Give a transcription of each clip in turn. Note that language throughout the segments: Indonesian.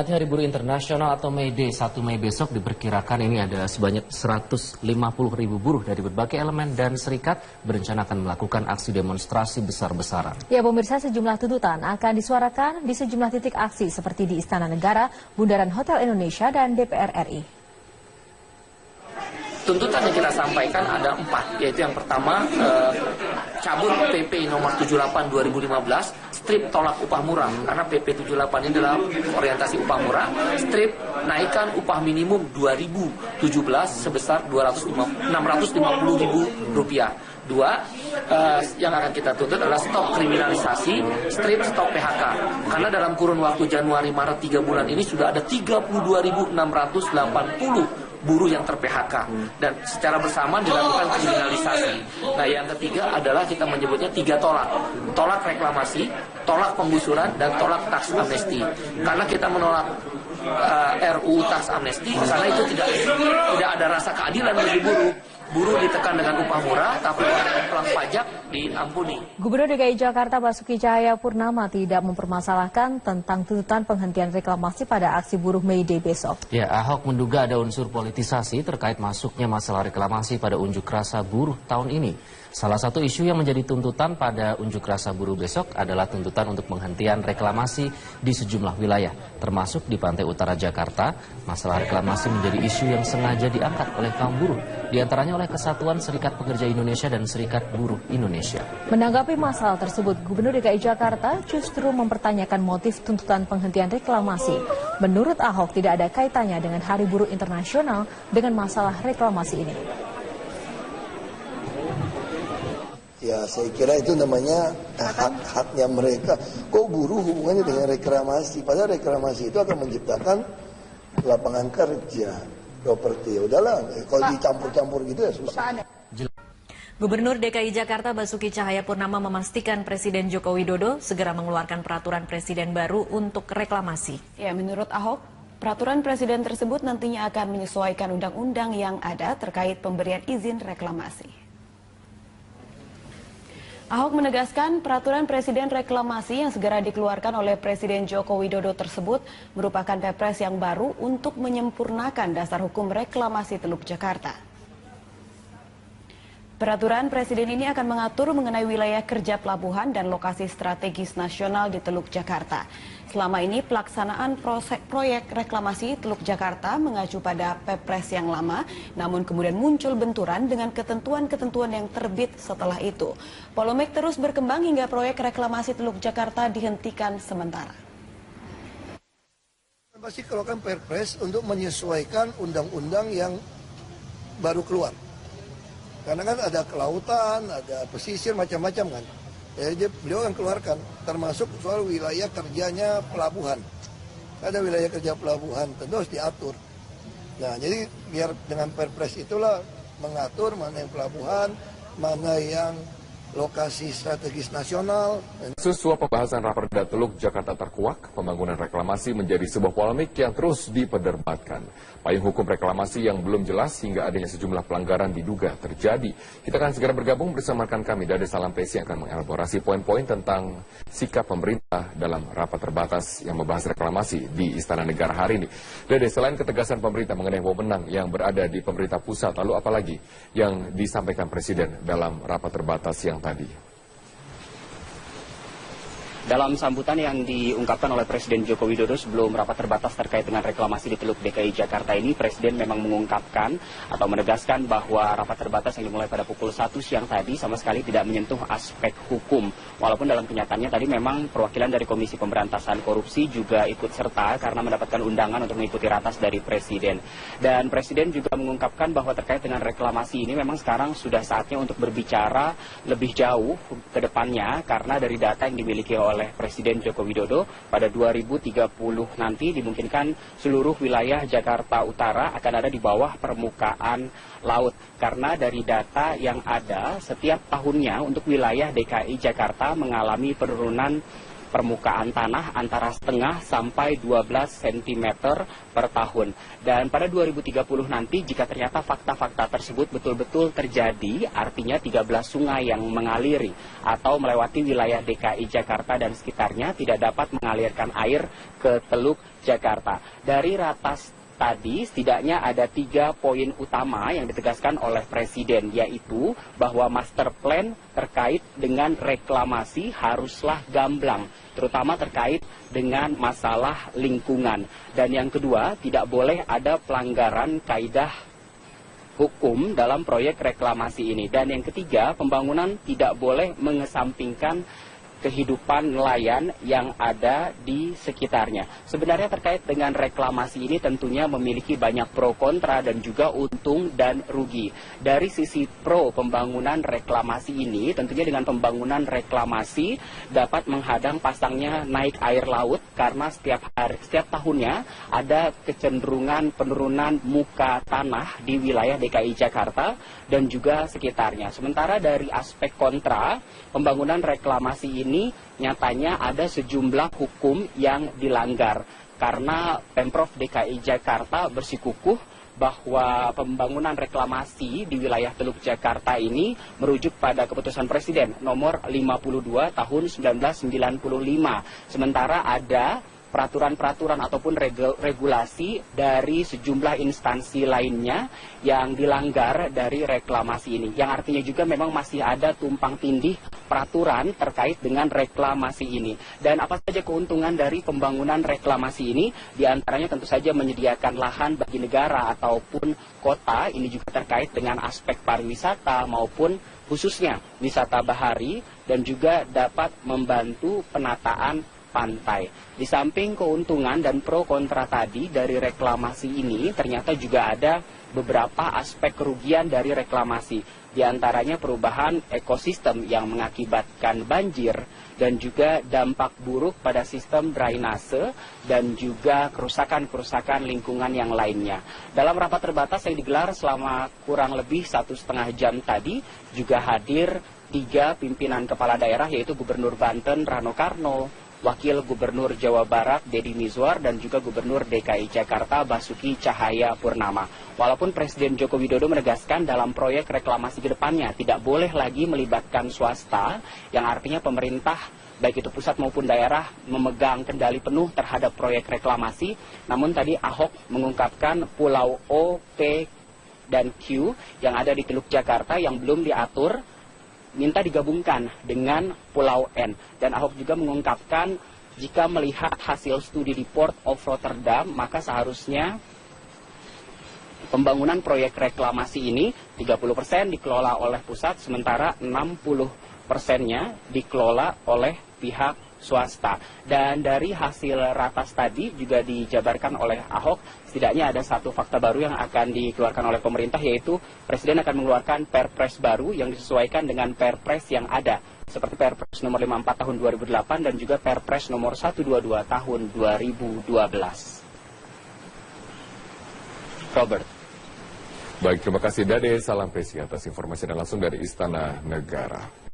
Hari Buruh Internasional atau May Day 1 Mei besok diperkirakan ini ada sebanyak 150.000 buruh dari berbagai elemen dan serikat berencana akan melakukan aksi demonstrasi besar-besaran. Ya pemirsa, sejumlah tuntutan akan disuarakan di sejumlah titik aksi seperti di Istana Negara, Bundaran Hotel Indonesia, dan DPR RI. Tuntutan yang kita sampaikan ada 4, yaitu yang pertama cabut PP nomor 78 2015, strip tolak upah murah, karena PP 78 ini adalah orientasi upah murah, strip naikkan upah minimum 2017 sebesar Rp650.000. 2, yang akan kita tuntut adalah stop kriminalisasi, strip stop PHK. Karena dalam kurun waktu Januari-Maret 3 bulan ini sudah ada 32.680 buruh yang ter-PHK dan secara bersamaan dilakukan kriminalisasi. Nah, yang ketiga adalah kita menyebutnya 3 tolak. Tolak reklamasi, tolak penggusuran, dan tolak tax amnesty. Karena kita menolak RUU tax amnesty karena itu tidak ada rasa keadilan bagi buruh. Buruh ditekan dengan upah murah, tapi pelang pajak diampuni. Gubernur DKI Jakarta Basuki Cahayapurnama tidak mempermasalahkan tentang tuntutan penghentian reklamasi pada aksi buruh May Day besok. Ya, Ahok menduga ada unsur politisasi terkait masuknya masalah reklamasi pada unjuk rasa buruh tahun ini. Salah satu isu yang menjadi tuntutan pada unjuk rasa buruh besok adalah tuntutan untuk penghentian reklamasi di sejumlah wilayah, termasuk di pantai utara Jakarta. Masalah reklamasi menjadi isu yang sengaja diangkat oleh kaum buruh, diantaranya oleh Kesatuan Serikat Pekerja Indonesia dan Serikat Buruh Indonesia. Menanggapi masalah tersebut, Gubernur DKI Jakarta justru mempertanyakan motif tuntutan penghentian reklamasi. Menurut Ahok, tidak ada kaitannya dengan Hari Buruh Internasional dengan masalah reklamasi ini. Ya, saya kira itu namanya hak-haknya mereka. Kok buruh hubungannya dengan reklamasi? Padahal reklamasi itu akan menciptakan lapangan kerja, properti. Ya udahlah, kalau dicampur-campur gitu ya susah. Gubernur DKI Jakarta Basuki Cahayapurnama memastikan Presiden Joko Widodo segera mengeluarkan peraturan presiden baru untuk reklamasi. Ya, menurut Ahok, peraturan presiden tersebut nantinya akan menyesuaikan undang-undang yang ada terkait pemberian izin reklamasi. Ahok menegaskan peraturan presiden reklamasi yang segera dikeluarkan oleh Presiden Joko Widodo tersebut merupakan Perpres yang baru untuk menyempurnakan dasar hukum reklamasi Teluk Jakarta. Peraturan presiden ini akan mengatur mengenai wilayah kerja pelabuhan dan lokasi strategis nasional di Teluk Jakarta. Selama ini pelaksanaan proyek reklamasi Teluk Jakarta mengacu pada Perpres yang lama, namun kemudian muncul benturan dengan ketentuan-ketentuan yang terbit setelah itu. Polemik terus berkembang hingga proyek reklamasi Teluk Jakarta dihentikan sementara. Pasti keluarkan Perpres untuk menyesuaikan undang-undang yang baru keluar. Karena kan ada kelautan, ada pesisir, macam-macam kan. Jadi beliau akan keluarkan, termasuk soal wilayah kerjanya pelabuhan. Ada wilayah kerja pelabuhan, tentu harus diatur. Nah, jadi biar dengan Perpres itulah mengatur mana yang pelabuhan, mana yang lokasi strategis nasional. Sesuai pembahasan Raperda Teluk Jakarta terkuak, pembangunan reklamasi menjadi sebuah polemik yang terus diperdebatkan. Payung hukum reklamasi yang belum jelas hingga adanya sejumlah pelanggaran diduga terjadi. Kita akan segera bergabung bersama rekan kami Dade Salampesi yang akan mengelaborasi poin-poin tentang sikap pemerintah dalam rapat terbatas yang membahas reklamasi di Istana Negara hari ini. Dade, selain ketegasan pemerintah mengenai wewenang yang berada di pemerintah pusat, lalu apalagi yang disampaikan Presiden dalam rapat terbatas yang tadi? Dalam sambutan yang diungkapkan oleh Presiden Joko Widodo sebelum rapat terbatas terkait dengan reklamasi di Teluk DKI Jakarta ini, Presiden memang mengungkapkan atau menegaskan bahwa rapat terbatas yang dimulai pada pukul 1 siang tadi sama sekali tidak menyentuh aspek hukum. Walaupun dalam kenyataannya tadi memang perwakilan dari Komisi Pemberantasan Korupsi juga ikut serta karena mendapatkan undangan untuk mengikuti ratas dari Presiden. Dan Presiden juga mengungkapkan bahwa terkait dengan reklamasi ini memang sekarang sudah saatnya untuk berbicara lebih jauh ke depannya karena dari data yang dimiliki oleh Presiden Joko Widodo pada 2030 nanti dimungkinkan seluruh wilayah Jakarta Utara akan ada di bawah permukaan laut. Karena dari data yang ada setiap tahunnya untuk wilayah DKI Jakarta mengalami penurunan permukaan tanah antara setengah sampai 12 cm per tahun. Dan pada 2030 nanti jika ternyata fakta-fakta tersebut betul-betul terjadi, artinya 13 sungai yang mengaliri atau melewati wilayah DKI Jakarta dan sekitarnya tidak dapat mengalirkan air ke Teluk Jakarta. Dari ratas tadi setidaknya ada 3 poin utama yang ditegaskan oleh Presiden, yaitu bahwa master plan terkait dengan reklamasi haruslah gamblang, terutama terkait dengan masalah lingkungan. Dan yang kedua, tidak boleh ada pelanggaran kaidah hukum dalam proyek reklamasi ini. Dan yang ketiga, pembangunan tidak boleh mengesampingkan kehidupan nelayan yang ada di sekitarnya. Sebenarnya terkait dengan reklamasi ini tentunya memiliki banyak pro kontra dan juga untung dan rugi. Dari sisi pro pembangunan reklamasi ini, tentunya dengan pembangunan reklamasi dapat menghadang pasangnya naik air laut karena setiap tahunnya ada kecenderungan penurunan muka tanah di wilayah DKI Jakarta dan juga sekitarnya. Sementara dari aspek kontra, pembangunan reklamasi ini nyatanya ada sejumlah hukum yang dilanggar karena Pemprov DKI Jakarta bersikukuh bahwa pembangunan reklamasi di wilayah Teluk Jakarta ini merujuk pada keputusan Presiden nomor 52 tahun 1995. Sementara ada peraturan-peraturan ataupun regulasi dari sejumlah instansi lainnya yang dilanggar dari reklamasi ini. Yang artinya juga memang masih ada tumpang tindih peraturan terkait dengan reklamasi ini. Dan apa saja keuntungan dari pembangunan reklamasi ini? Di antaranya tentu saja menyediakan lahan bagi negara ataupun kota. Ini juga terkait dengan aspek pariwisata maupun khususnya wisata bahari dan juga dapat membantu penataan pantai. Di samping keuntungan dan pro kontra tadi dari reklamasi ini, ternyata juga ada beberapa aspek kerugian dari reklamasi. Di antaranya perubahan ekosistem yang mengakibatkan banjir dan juga dampak buruk pada sistem drainase dan juga kerusakan-kerusakan lingkungan yang lainnya. Dalam rapat terbatas yang digelar selama kurang lebih 1,5 jam tadi, juga hadir 3 pimpinan kepala daerah, yaitu Gubernur Banten Rano Karno, Wakil Gubernur Jawa Barat Deddy Mizwar dan juga Gubernur DKI Jakarta Basuki Cahayapurnama. Walaupun Presiden Joko Widodo menegaskan dalam proyek reklamasi ke depannya tidak boleh lagi melibatkan swasta, yang artinya pemerintah baik itu pusat maupun daerah memegang kendali penuh terhadap proyek reklamasi. Namun tadi Ahok mengungkapkan Pulau O, P, dan Q yang ada di Teluk Jakarta yang belum diatur minta digabungkan dengan Pulau N. Dan Ahok juga mengungkapkan jika melihat hasil studi di Port of Rotterdam, maka seharusnya pembangunan proyek reklamasi ini 30% dikelola oleh pusat, sementara 60%-nya dikelola oleh pihak swasta. Dan dari hasil ratas tadi juga dijabarkan oleh Ahok, setidaknya ada satu fakta baru yang akan dikeluarkan oleh pemerintah, yaitu Presiden akan mengeluarkan Perpres baru yang disesuaikan dengan Perpres yang ada, seperti Perpres nomor 54 tahun 2008 dan juga Perpres nomor 122 tahun 2012. Robert. Baik, terima kasih Dade. Salam Presi atas informasi dan langsung dari Istana Negara.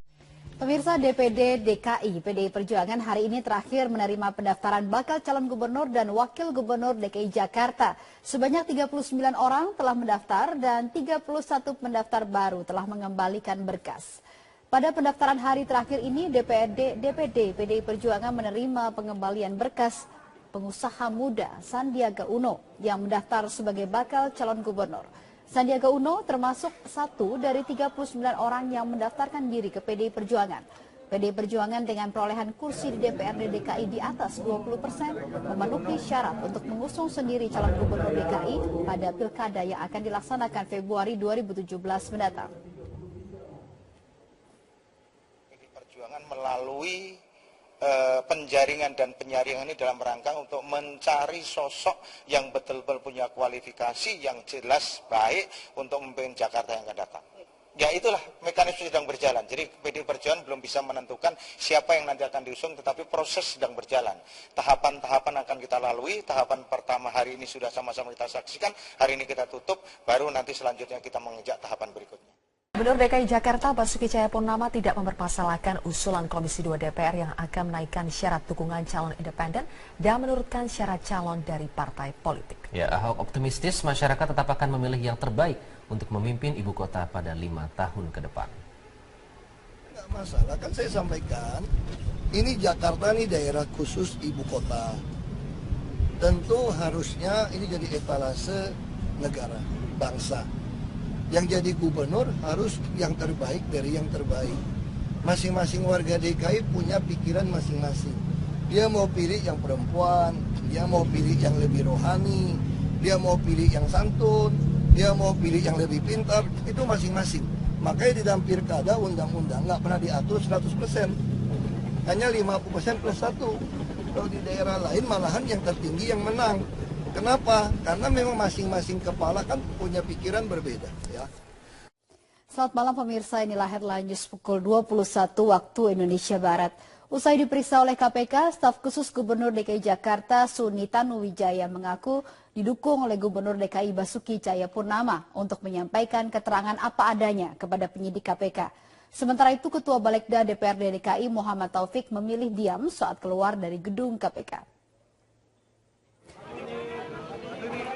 Pemirsa, DPD DKI PDI Perjuangan hari ini terakhir menerima pendaftaran bakal calon gubernur dan wakil gubernur DKI Jakarta. Sebanyak 39 orang telah mendaftar dan 31 pendaftar baru telah mengembalikan berkas. Pada pendaftaran hari terakhir ini, DPD PDI Perjuangan menerima pengembalian berkas pengusaha muda Sandiaga Uno yang mendaftar sebagai bakal calon gubernur. Sandiaga Uno termasuk satu dari 39 orang yang mendaftarkan diri ke PDI Perjuangan. PDI Perjuangan dengan perolehan kursi di DPRD DKI di atas 20% memenuhi syarat untuk mengusung sendiri calon gubernur DKI pada pilkada yang akan dilaksanakan Februari 2017 mendatang. PDI Perjuangan melalui penjaringan dan penyaringan ini dalam rangka untuk mencari sosok yang betul-betul punya kualifikasi yang jelas baik untuk memimpin Jakarta yang akan datang. Ya itulah mekanisme sedang berjalan. Jadi PDI Perjuangan belum bisa menentukan siapa yang nanti akan diusung, tetapi proses sedang berjalan. Tahapan-tahapan akan kita lalui. Tahapan pertama hari ini sudah sama-sama kita saksikan. Hari ini kita tutup, baru nanti selanjutnya kita mengejar tahapan berikutnya. Gubernur DKI Jakarta Basuki Cahayapurnama tidak mempermasalahkan usulan Komisi 2 DPR yang akan menaikkan syarat dukungan calon independen dan menurunkan syarat calon dari partai politik. Ya, Ahok optimistis masyarakat tetap akan memilih yang terbaik untuk memimpin ibu kota pada 5 tahun ke depan. Nggak masalah, kan saya sampaikan, ini Jakarta nih daerah khusus ibu kota. Tentu harusnya ini jadi etalase negara, bangsa. Yang jadi gubernur harus yang terbaik dari yang terbaik. Masing-masing warga DKI punya pikiran masing-masing. Dia mau pilih yang perempuan, dia mau pilih yang lebih rohani, dia mau pilih yang santun, dia mau pilih yang lebih pintar, itu masing-masing. Makanya di dalam pilkada undang-undang nggak pernah diatur 100%. Hanya 50% plus 1. Kalau di daerah lain malahan yang tertinggi yang menang. Kenapa? Karena memang masing-masing kepala kan punya pikiran berbeda. Ya. Selamat malam pemirsa, inilah headline news pukul 21 waktu Indonesia Barat. Usai diperiksa oleh KPK, staf khusus Gubernur DKI Jakarta Suni Tanuwijaya mengaku didukung oleh Gubernur DKI Basuki Cahayapurnama untuk menyampaikan keterangan apa adanya kepada penyidik KPK. Sementara itu Ketua Balegda DPRD DKI Muhammad Taufik memilih diam saat keluar dari gedung KPK.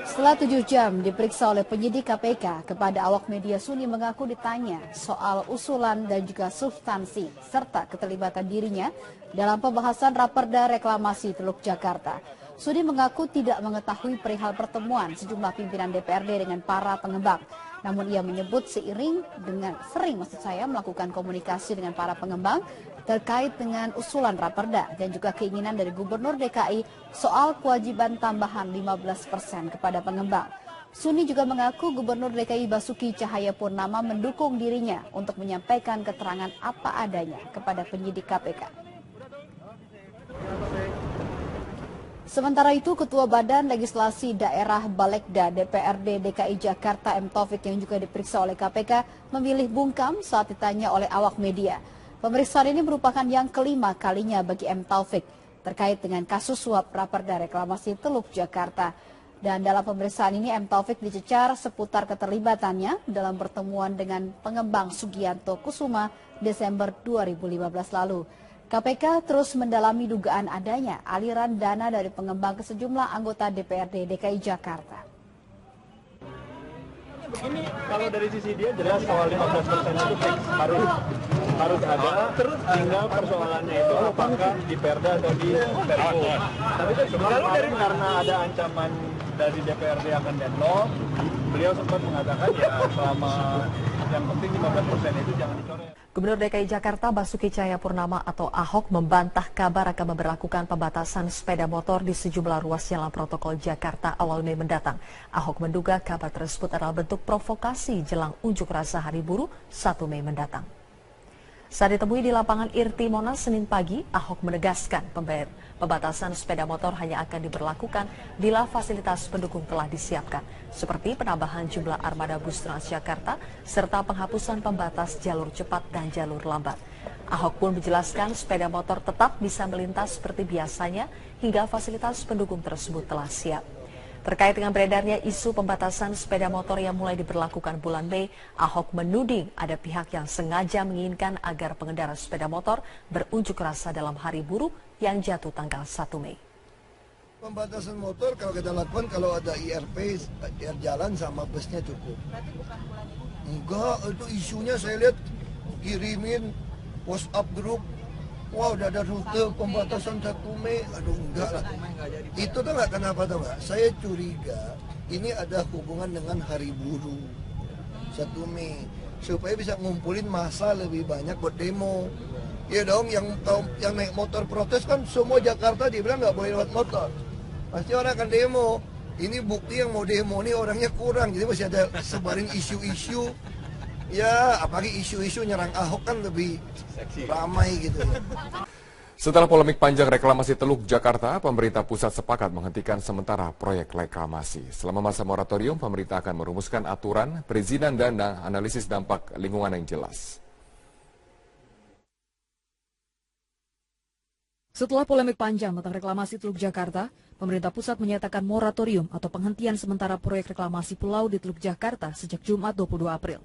Setelah 7 jam diperiksa oleh penyidik KPK, kepada awak media Suni mengaku ditanya soal usulan dan juga substansi serta keterlibatan dirinya dalam pembahasan Raperda Reklamasi Teluk Jakarta. Suni mengaku tidak mengetahui perihal pertemuan sejumlah pimpinan DPRD dengan para pengembang. Namun ia menyebut sering melakukan komunikasi dengan para pengembang terkait dengan usulan Raperda dan juga keinginan dari Gubernur DKI soal kewajiban tambahan 15% kepada pengembang. Suni juga mengaku Gubernur DKI Basuki Cahayapurnama mendukung dirinya untuk menyampaikan keterangan apa adanya kepada penyidik KPK. Sementara itu, Ketua Badan Legislasi Daerah Balegda DPRD DKI Jakarta M. Taufik yang juga diperiksa oleh KPK memilih bungkam saat ditanya oleh awak media. Pemeriksaan ini merupakan yang kelima kalinya bagi M. Taufik terkait dengan kasus suap Raperda Reklamasi Teluk Jakarta. Dan dalam pemeriksaan ini M. Taufik dicecar seputar keterlibatannya dalam pertemuan dengan pengembang Sugianto Kusuma Desember 2015 lalu. KPK terus mendalami dugaan adanya aliran dana dari pengembang ke sejumlah anggota DPRD DKI Jakarta. Begini, kalau dari sisi dia jelas soal 15% itu fix, harus ada, terus tinggal persoalannya itu apakah di Perda atau di Perpu. Tapi kemarin karena ada ancaman dari DPRD akan deadlock, beliau sempat mengatakan ya selama yang penting 15% itu jangan dicoret. Gubernur DKI Jakarta Basuki Cahayapurnama atau Ahok membantah kabar akan memberlakukan pembatasan sepeda motor di sejumlah ruas jalan protokol Jakarta awal Mei mendatang. Ahok menduga kabar tersebut adalah bentuk provokasi jelang unjuk rasa Hari Buruh 1 Mei mendatang. Saat ditemui di lapangan Irti Monas Senin pagi, Ahok menegaskan pembatasan sepeda motor hanya akan diberlakukan bila fasilitas pendukung telah disiapkan, seperti penambahan jumlah armada bus Transjakarta serta penghapusan pembatas jalur cepat dan jalur lambat. Ahok pun menjelaskan sepeda motor tetap bisa melintas seperti biasanya hingga fasilitas pendukung tersebut telah siap. Terkait dengan beredarnya isu pembatasan sepeda motor yang mulai diberlakukan bulan Mei, Ahok menuding ada pihak yang sengaja menginginkan agar pengendara sepeda motor berunjuk rasa dalam Hari Buruh yang jatuh tanggal 1 Mei. Pembatasan motor kalau kita lakukan kalau ada IRP, jalan sama busnya cukup. Enggak, itu isunya saya lihat kirimin WhatsApp grup. Wah, udah ada rute pembatasan 1 Mei. Aduh, enggak lah. Itu tuh enggak, kenapa tuh enggak? Saya curiga ini ada hubungan dengan Hari Buruh 1 Mei. Supaya bisa ngumpulin massa lebih banyak buat demo. Ya dong, yang naik motor protes kan semua Jakarta dibilang nggak boleh lewat motor. Pasti orang akan demo. Ini bukti yang mau demo nih orangnya kurang. Jadi masih ada sebarin isu-isu. Ya, apalagi isu-isu nyerang Ahok kan lebih ramai gitu ya. Setelah polemik panjang reklamasi Teluk Jakarta, pemerintah pusat sepakat menghentikan sementara proyek reklamasi. Selama masa moratorium, pemerintah akan merumuskan aturan, perizinan dan analisis dampak lingkungan yang jelas. Setelah polemik panjang tentang reklamasi Teluk Jakarta, pemerintah pusat menyatakan moratorium atau penghentian sementara proyek reklamasi pulau di Teluk Jakarta sejak Jumat 22 April.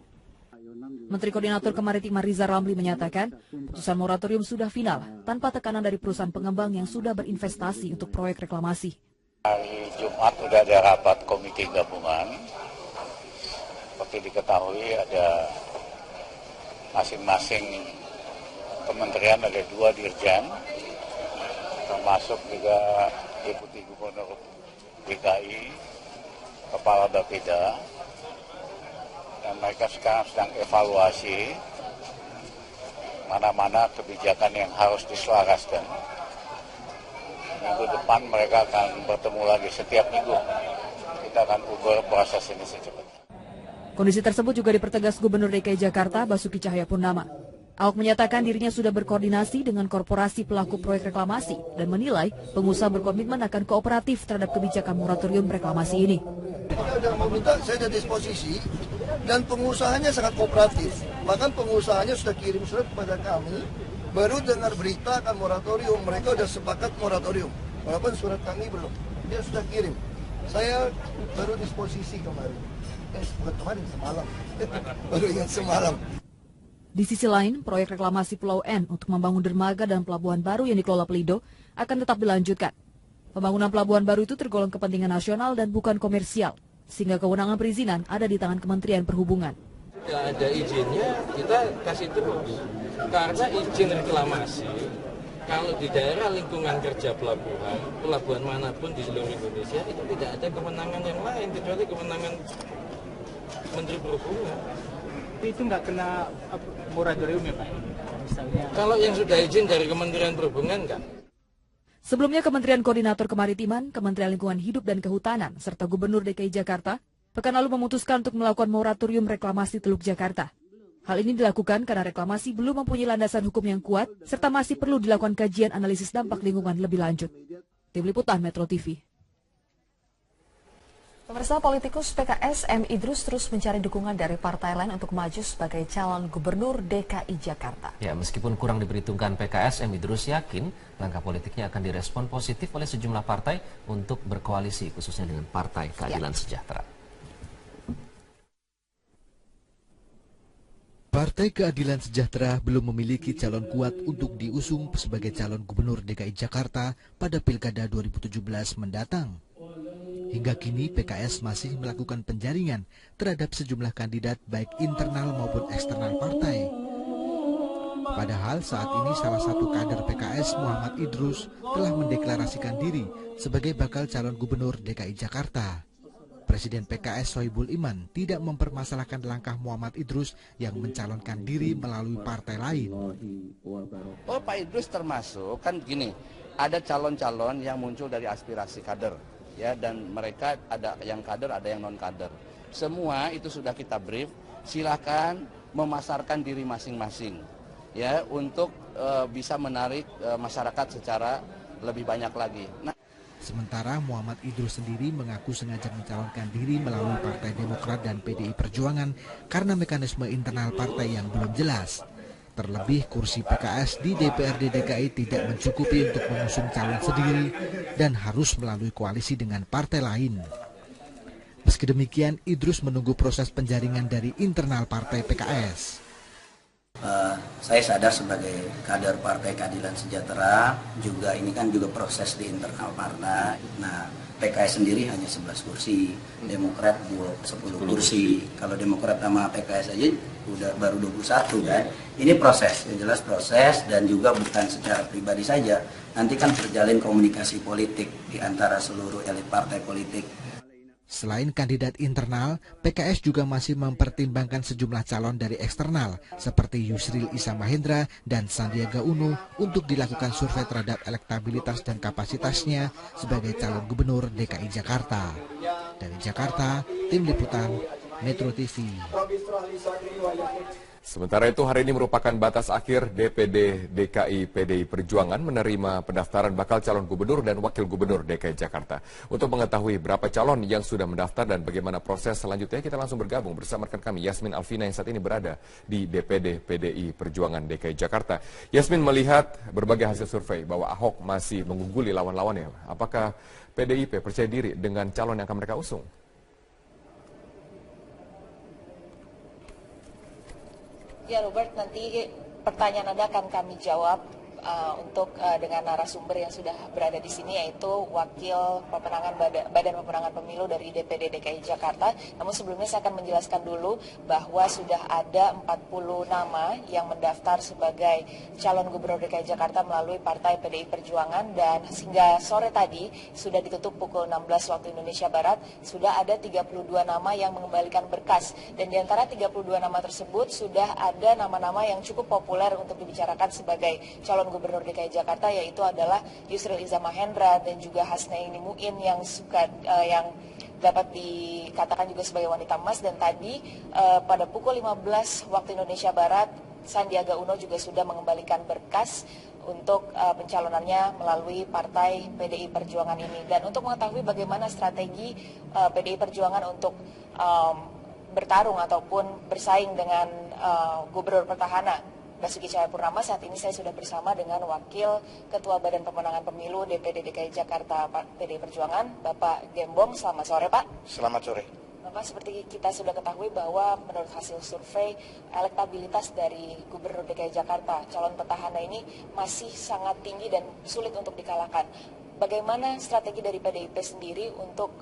Menteri Koordinator Kemaritiman Riza Ramli menyatakan, putusan moratorium sudah final tanpa tekanan dari perusahaan pengembang yang sudah berinvestasi untuk proyek reklamasi. Hari Jumat sudah ada rapat komite gabungan. Seperti diketahui ada masing-masing kementerian ada 2 dirjen, termasuk juga Deputi Gubernur DKI, Kepala Bapeda, dan mereka sekarang sedang evaluasi mana-mana kebijakan yang harus diselaraskan. Minggu depan mereka akan bertemu lagi setiap minggu. Kita akan ubah proses ini secepatnya. Kondisi tersebut juga dipertegas Gubernur DKI Jakarta Basuki Cahayapurnama. Ahok menyatakan dirinya sudah berkoordinasi dengan korporasi pelaku proyek reklamasi dan menilai pengusaha berkomitmen akan kooperatif terhadap kebijakan moratorium reklamasi ini. Saya sudah meminta, saya ada disposisi dan pengusahanya sangat kooperatif. Bahkan pengusahanya sudah kirim surat kepada kami, baru dengar berita akan moratorium, mereka sudah sepakat moratorium. Walaupun surat kami belum, dia sudah kirim. Saya baru disposisi kemarin. Bukan kemarin, semalam. Baru ingat semalam. Di sisi lain, proyek reklamasi Pulau N untuk membangun dermaga dan pelabuhan baru yang dikelola Pelindo akan tetap dilanjutkan. Pembangunan pelabuhan baru itu tergolong kepentingan nasional dan bukan komersial, sehingga kewenangan perizinan ada di tangan Kementerian Perhubungan. Tidak ada izinnya, kita kasih terus. Karena izin reklamasi, kalau di daerah lingkungan kerja pelabuhan manapun di seluruh Indonesia, itu tidak ada kewenangan yang lain, kecuali kewenangan Menteri Perhubungan. Itu nggak kena moratorium ya Pak? Misalnya. Kalau yang sudah izin dari Kementerian Perhubungan enggak. Sebelumnya Kementerian Koordinator Kemaritiman, Kementerian Lingkungan Hidup dan Kehutanan, serta Gubernur DKI Jakarta, pekan lalu memutuskan untuk melakukan moratorium reklamasi Teluk Jakarta. Hal ini dilakukan karena reklamasi belum mempunyai landasan hukum yang kuat, serta masih perlu dilakukan kajian analisis dampak lingkungan lebih lanjut. Tim Liputan Metro TV. Pemirsa, politikus PKS M. Idrus terus mencari dukungan dari partai lain untuk maju sebagai calon gubernur DKI Jakarta. Ya, meskipun kurang diperhitungkan PKS, M. Idrus yakin langkah politiknya akan direspon positif oleh sejumlah partai untuk berkoalisi, khususnya dengan Partai Keadilan Sejahtera. Partai Keadilan Sejahtera belum memiliki calon kuat untuk diusung sebagai calon gubernur DKI Jakarta pada Pilkada 2017 mendatang. Hingga kini PKS masih melakukan penjaringan terhadap sejumlah kandidat baik internal maupun eksternal partai. Padahal saat ini salah satu kader PKS Muhammad Idrus telah mendeklarasikan diri sebagai bakal calon gubernur DKI Jakarta. Presiden PKS Sohibul Iman tidak mempermasalahkan langkah Muhammad Idrus yang mencalonkan diri melalui partai lain. Oh, Pak Idrus termasuk, kan gini, ada calon-calon yang muncul dari aspirasi kader. Ya, dan mereka ada yang kader, ada yang non kader. Semua itu sudah kita brief. Silakan memasarkan diri masing-masing, ya, untuk bisa menarik masyarakat secara lebih banyak lagi. Sementara Muhammad Idrus sendiri mengaku sengaja mencalonkan diri melalui Partai Demokrat dan PDI Perjuangan karena mekanisme internal partai yang belum jelas. Terlebih kursi PKS di DPRD DKI tidak mencukupi untuk mengusung calon sendiri dan harus melalui koalisi dengan partai lain. Meski demikian, Idrus menunggu proses penjaringan dari internal partai PKS. Saya sadar sebagai kader Partai Keadilan Sejahtera, juga ini kan juga proses di internal partai. Nah, PKS sendiri hanya 11 kursi, Demokrat 10 kursi. Kalau Demokrat sama PKS aja udah baru 21 kan. Ini proses, yang jelas proses, dan juga bukan secara pribadi saja. Nanti kan terjalin komunikasi politik di antara seluruh elit partai politik. Selain kandidat internal, PKS juga masih mempertimbangkan sejumlah calon dari eksternal seperti Yusril Issa Mahendra dan Sandiaga Uno untuk dilakukan survei terhadap elektabilitas dan kapasitasnya sebagai calon gubernur DKI Jakarta. Dari Jakarta, Tim Liputan Metro TV. Sementara itu hari ini merupakan batas akhir DPD DKI PDI Perjuangan menerima pendaftaran bakal calon gubernur dan wakil gubernur DKI Jakarta. Untuk mengetahui berapa calon yang sudah mendaftar dan bagaimana proses selanjutnya, kita langsung bergabung bersama rekan kami Yasmin Alvina yang saat ini berada di DPD PDI Perjuangan DKI Jakarta. Yasmin, melihat berbagai hasil survei bahwa Ahok masih mengungguli lawan-lawannya, apakah PDIP percaya diri dengan calon yang akan mereka usung? Ya Robert, nanti pertanyaan Anda akan kami jawab dengan narasumber yang sudah berada di sini, yaitu Wakil Pemenangan Badan Pemenangan Pemilu dari DPD DKI Jakarta. Namun sebelumnya saya akan menjelaskan dulu bahwa sudah ada 40 nama yang mendaftar sebagai calon Gubernur DKI Jakarta melalui Partai PDI Perjuangan, dan hingga sore tadi sudah ditutup pukul 16 waktu Indonesia Barat, sudah ada 32 nama yang mengembalikan berkas, dan di antara 32 nama tersebut sudah ada nama-nama yang cukup populer untuk dibicarakan sebagai calon Gubernur DKI Jakarta, yaitu adalah Yusril Iza Mahendra dan juga Hasnaini Muin yang dapat dikatakan juga sebagai wanita emas. Dan tadi pada pukul 15 waktu Indonesia Barat, Sandiaga Uno juga sudah mengembalikan berkas untuk pencalonannya melalui Partai PDI Perjuangan ini. Dan untuk mengetahui bagaimana strategi PDI Perjuangan untuk bertarung ataupun bersaing dengan Gubernur Petahana Basuki Cahayapurnama, saat ini saya sudah bersama dengan Wakil Ketua Badan Pemenangan Pemilu DPD DKI Jakarta PDI Perjuangan, Bapak Gembong. Selamat sore, Pak. Selamat sore. Bapak, seperti kita sudah ketahui bahwa menurut hasil survei, elektabilitas dari Gubernur DKI Jakarta, calon petahana ini masih sangat tinggi dan sulit untuk dikalahkan. Bagaimana strategi dari PDIP sendiri untuk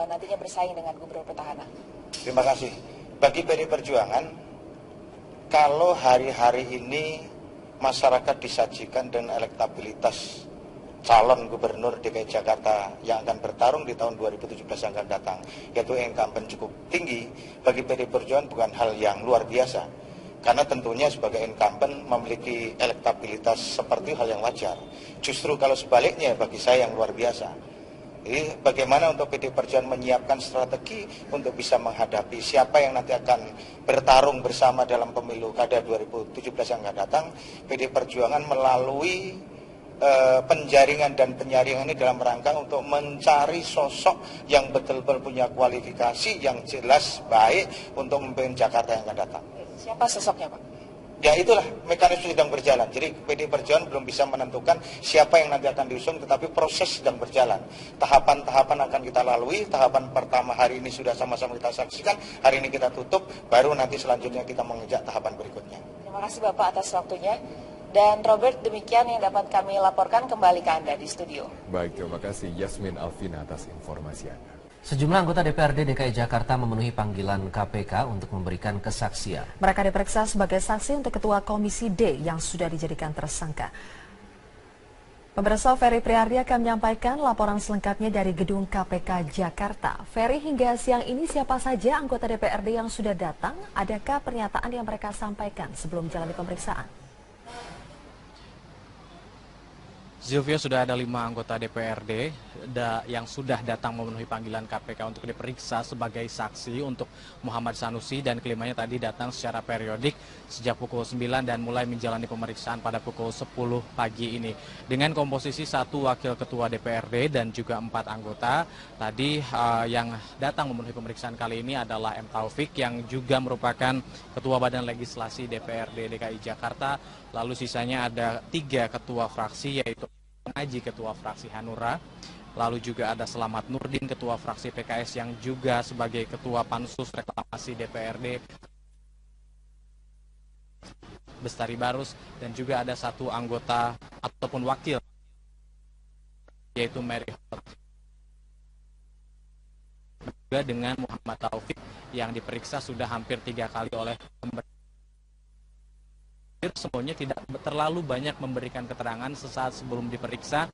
nantinya bersaing dengan Gubernur petahana? Terima kasih. Bagi PDI Perjuangan, kalau hari-hari ini masyarakat disajikan dengan elektabilitas calon gubernur DKI Jakarta yang akan bertarung di tahun 2017 yang akan datang, yaitu incumbent cukup tinggi, bagi PDI Perjuangan bukan hal yang luar biasa. Karena tentunya sebagai incumbent memiliki elektabilitas seperti hal yang wajar. Justru kalau sebaliknya bagi saya yang luar biasa. Jadi bagaimana untuk PDI Perjuangan menyiapkan strategi untuk bisa menghadapi siapa yang nanti akan bertarung bersama dalam pemilu kada 2017 yang akan datang. PDI Perjuangan melalui penjaringan dan penyaringan ini dalam rangka untuk mencari sosok yang betul-betul punya kualifikasi yang jelas baik untuk memimpin Jakarta yang akan datang. Siapa sosoknya, Pak? Ya itulah mekanisme sedang berjalan. Jadi PDI Perjuangan belum bisa menentukan siapa yang nanti akan diusung, tetapi proses sedang berjalan. Tahapan-tahapan akan kita lalui. Tahapan pertama hari ini sudah sama-sama kita saksikan. Hari ini kita tutup, baru nanti selanjutnya kita mengejar tahapan berikutnya. Terima kasih Bapak atas waktunya. Dan Robert, demikian yang dapat kami laporkan, kembali ke Anda di studio. Baik, terima kasih Yasmin Alvina atas informasi Anda. Sejumlah anggota DPRD DKI Jakarta memenuhi panggilan KPK untuk memberikan kesaksian. Mereka diperiksa sebagai saksi untuk Ketua Komisi D yang sudah dijadikan tersangka. Pemirsa, Ferry Priardi akan menyampaikan laporan selengkapnya dari gedung KPK Jakarta. Ferry, hingga siang ini siapa saja anggota DPRD yang sudah datang? Adakah pernyataan yang mereka sampaikan sebelum menjalani pemeriksaan? Zilvia, sudah ada 5 anggota DPRD yang sudah datang memenuhi panggilan KPK untuk diperiksa sebagai saksi untuk Muhammad Sanusi, dan kelimanya tadi datang secara periodik sejak pukul 9 dan mulai menjalani pemeriksaan pada pukul 10 pagi ini. Dengan komposisi 1 wakil ketua DPRD dan juga 4 anggota, tadi yang datang memenuhi pemeriksaan kali ini adalah M. Taufik yang juga merupakan Ketua Badan Legislasi DPRD DKI Jakarta. Lalu sisanya ada 3 ketua fraksi, yaitu Pengaji Ketua Fraksi Hanura, lalu juga ada Selamat Nurdin Ketua Fraksi PKS yang juga sebagai Ketua Pansus Reklamasi DPRD, Bestari Barus, dan juga ada 1 anggota ataupun wakil, yaitu Mary Hot. Juga dengan Muhammad Taufik yang diperiksa sudah hampir 3 kali oleh pemerintah. Semuanya tidak terlalu banyak memberikan keterangan sesaat sebelum diperiksa.